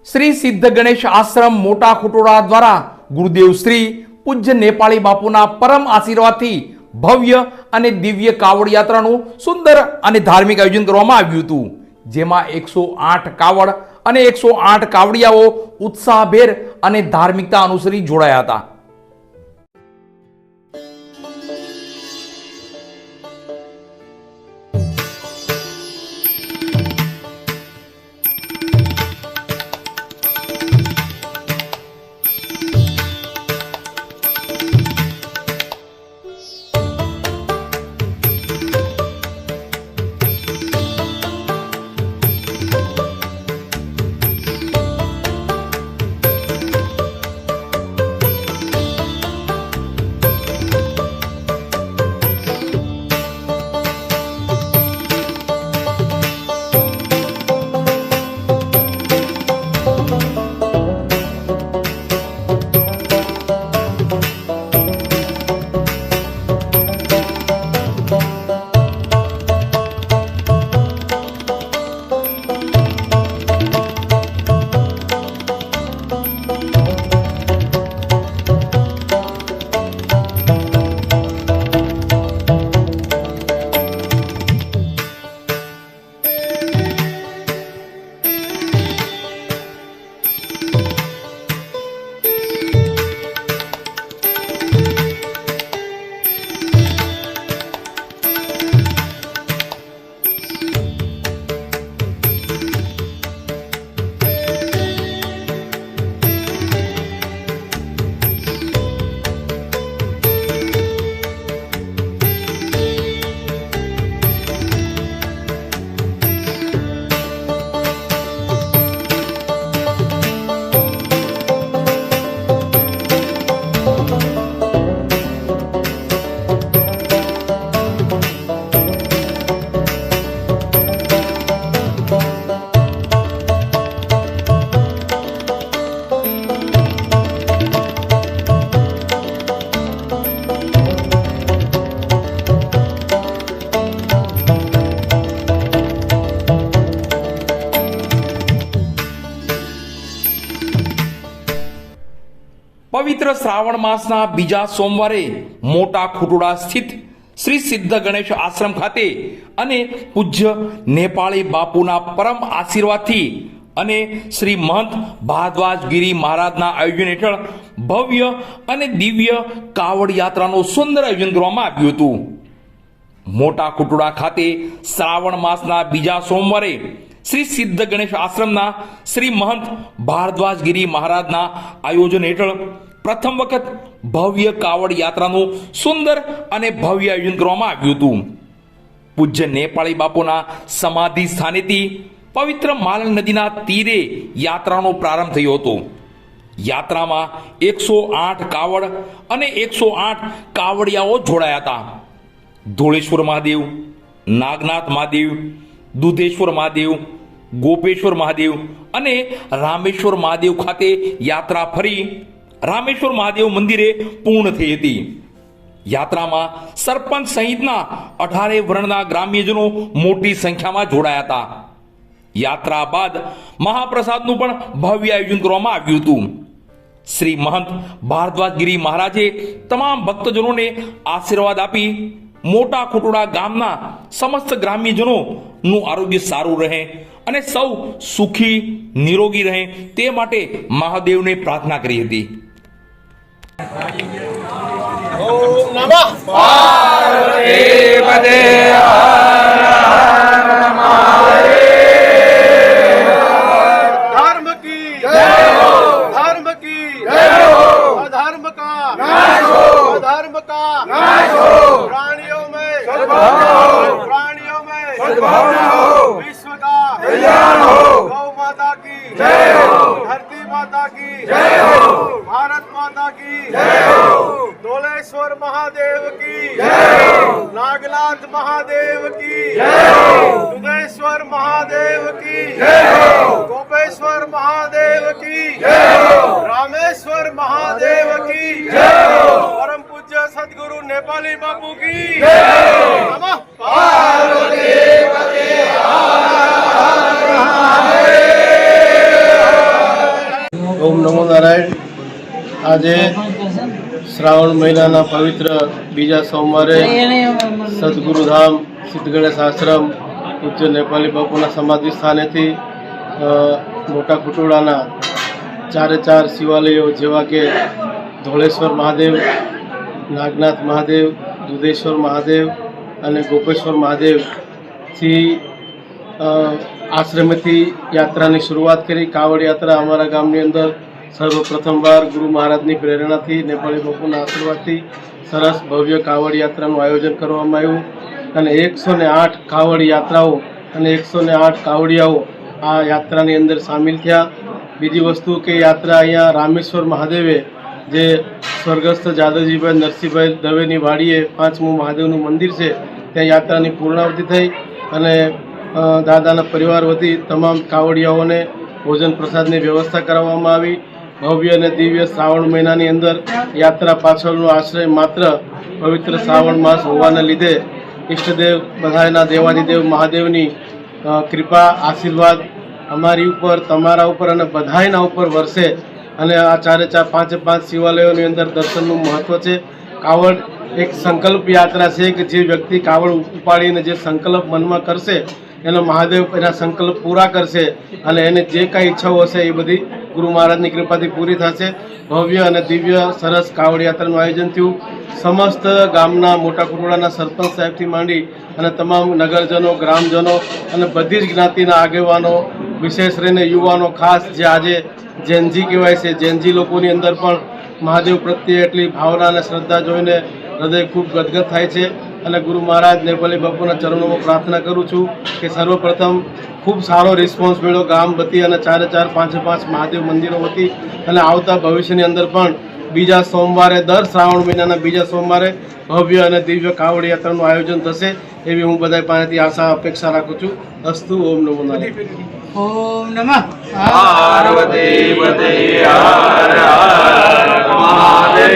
શ્રી સિદ્ધ ગણેશ આશ્રમ મોટા ખુટોડા દ્વારા ગુરુદેવ શ્રી પૂજ્ય નેપાળી બાપુના પરમ આશીર્વાદથી ભવ્ય અને દિવ્ય કાવડ યાત્રાનું સુંદર અને ધાર્મિક આયોજન કરવામાં આવ્યું હતું, જેમાં 108 કાવડ અને 108 કાવડિયાઓ ઉત્સાહભેર અને ધાર્મિકતા અનુસરી જોડાયા હતા. પવિત્ર શ્રાવણ માસના બીજા સોમવારે મોટા ખુટોડા સ્થિત શ્રી સિદ્ધ ગણેશ આશ્રમ ખાતે અને પૂજ્ય નેપાળી બાપુના પરમ આશીર્વાદથી અને શ્રી મહંત ભારદ્વાજગીરી મહારાજના આયોજન હેઠળ ભવ્ય અને દિવ્ય કાવડ યાત્રાનું સુંદર આયોજન કરવામાં આવ્યું હતું. મોટા ખુટોડા ખાતે શ્રાવણ માસના બીજા સોમવારે શ્રી સિદ્ધ ગણેશ આશ્રમના શ્રી મહંત ભારદ્વાજગીરી મહારાજના આયોજન હેઠળ પ્રથમ વખત ભવ્ય કાવડ યાત્રાનું સુંદર અને ભવ્ય આયોજન કરવામાં આવ્યું હતું. પૂજ્ય નેપાળી બાપુના સમાધિ સ્થાનેથી પવિત્ર માલ નદીના તીરે યાત્રાનો પ્રારંભ થયો હતો. યાત્રામાં 108 કાવડ અને 108 કાવડિયાઓ જોડાયા હતા. ધોળેશ્વર મહાદેવ, નાગનાથ મહાદેવ, દુધેશ્વર મહાદેવ, ગોપેશ્વર મહાદેવ અને રામેશ્વર મહાદેવ ખાતે યાત્રા ફરી રામેશ્વર મહાદેવ મંદિરે પૂર્ણ થઈ હતી. યાત્રામાં સરપંચ સહિતના 18 વર્ણના ગ્રામ્યજનો મોટી સંખ્યામાં જોડાયા હતા. યાત્રા બાદ મહાપ્રસાદનું પણ ભવ્ય આયોજન કરવામાં આવ્યું હતું. શ્રી મહંત ભારદ્વાજગીરી મહારાજે તમામ ભક્તજનોને આશીર્વાદ આપી મોટા ખુટોડા ગામના સમસ્ત ગ્રામ્યજનોનું આરોગ્ય સારું રહે અને સૌ સુખી નિરોગી રહે તે માટે મહાદેવને પ્રાર્થના કરી હતી. ઓમ નમઃ પાર્વતી પદે धर्म की जय हो, धर्म की जय हो, अधर्म का नाश हो, अधर्म का नाश हो, प्राणियों में सद्भावना हो, प्राणियों में सद्भावना हो, विश्व का कल्याण हो, गौ माता की जय हो, धरती माता की जय हो, भारत माता की जय हो, धोलेश्वर महादेव की जय हो, नागनाथ महादेव की जय हो, दुधेश्वर महादेव की जय हो, गोपेश्वर महादेव की जय हो, रामेश्वर महादेव की जय हो, परम पूज्य सद्गुरु नेपाली बापू की जय हो. नमः पार्वती पते हर हर महादेव. ઓમ નમો નારાયણ. આજે શ્રાવણ મહિનાના પવિત્ર બીજા સોમવારે સદગુરુધામ સિદ્ધ ગણેશ આશ્રમ પૂજ્ય નેપાળી બાપુના સમાધિ સ્થાનેથી મોટા ખુટોડાના 4 શિવાલયો જેવા કે ધોળેશ્વર મહાદેવ, નાગનાથ મહાદેવ, દુધેશ્વર મહાદેવ અને ગોપેશ્વર મહાદેવથી આશ્રમેથી યાત્રાની શરૂઆત કરી. કાવડ યાત્રા અમારા ગામની અંદર સર્વપ્રથમવાર ગુરુ મહારાજની પ્રેરણાથી, નેપાળી બાપુના આશીર્વાદથી સરસ ભવ્ય કાવડ યાત્રાનું આયોજન કરવામાં આવ્યું અને 108 કાવડ યાત્રાઓ અને 108 કાવડિયાઓ આ યાત્રાની અંદર સામેલ થયા. બીજી વસ્તુ કે યાત્રા અહીંયા રામેશ્વર મહાદેવે, જે સ્વર્ગસ્થ જાદવજીભાઈ નરસિંહભાઈ દવેની વાડીએ 5મું મહાદેવનું મંદિર છે, ત્યાં યાત્રાની પૂર્ણાવતિ થઈ અને દાદાના પરિવાર વતી તમામ કાવડિયાઓને ભોજન પ્રસાદની વ્યવસ્થા કરવામાં આવી. ભવ્ય અને દિવ્ય શ્રાવણ મહિનાની અંદર યાત્રા પાછળનો આશ્રય માત્ર પવિત્ર શ્રાવણ માસ હોવાના લીધે ઈષ્ટદેવ બધાયના દેવાધિદેવ મહાદેવની કૃપા આશીર્વાદ અમારી ઉપર, તમારા ઉપર અને બધાયના ઉપર વરસે અને આ 5 શિવાલયોની અંદર દર્શનનું મહત્ત્વ છે. કાવડ એક સંકલ્પ યાત્રા છે કે જે વ્યક્તિ કાવડ ઉપાડીને જે સંકલ્પ મનમાં કરશે એનો મહાદેવ એના સંકલ્પ પૂરા કરશે અને એને જે કાંઈ ઈચ્છાઓ હશે એ બધી ગુરુ મહારાજની કૃપાથી પૂરી થશે. ભવ્ય અને દિવ્ય સરસ કાવડ યાત્રાનું આયોજન થયું. સમસ્ત ગામના મોટા ખુટોડાના સરપંચ સાહેબથી માંડી અને તમામ નગરજનો, ગ્રામજનો અને બધી જ જ્ઞાતિના આગેવાનો, વિશેષ કરીને યુવાનો, ખાસ જે આજે જેનજી કહેવાય છે, જેનજી લોકોની અંદર પણ મહાદેવ પ્રત્યે એટલી ભાવના અને શ્રદ્ધા જોઈને હૃદય ખૂબ ગદગદ થાય છે અને ગુરુ મહારાજ નેપાળી બાપુના ચરણોમાં પ્રાર્થના કરું છું કે સર્વપ્રથમ ખૂબ સારો રિસ્પોન્સ મળ્યો ગામ વતી અને 5 મહાદેવ મંદિરો વતી અને આવતા ભવિષ્યની અંદર પણ બીજા સોમવારે, દર શ્રાવણ મહિનાના બીજા સોમવારે ભવ્ય અને દિવ્ય કાવડ યાત્રાનું આયોજન થશે એવી હું બધા પાસેથી આશા અપેક્ષા રાખું છું. અસ્તુ. ઓમ નમો નારાયણ. ઓમ નમઃ પાર્વતી પતે હર હર મહાદેવ.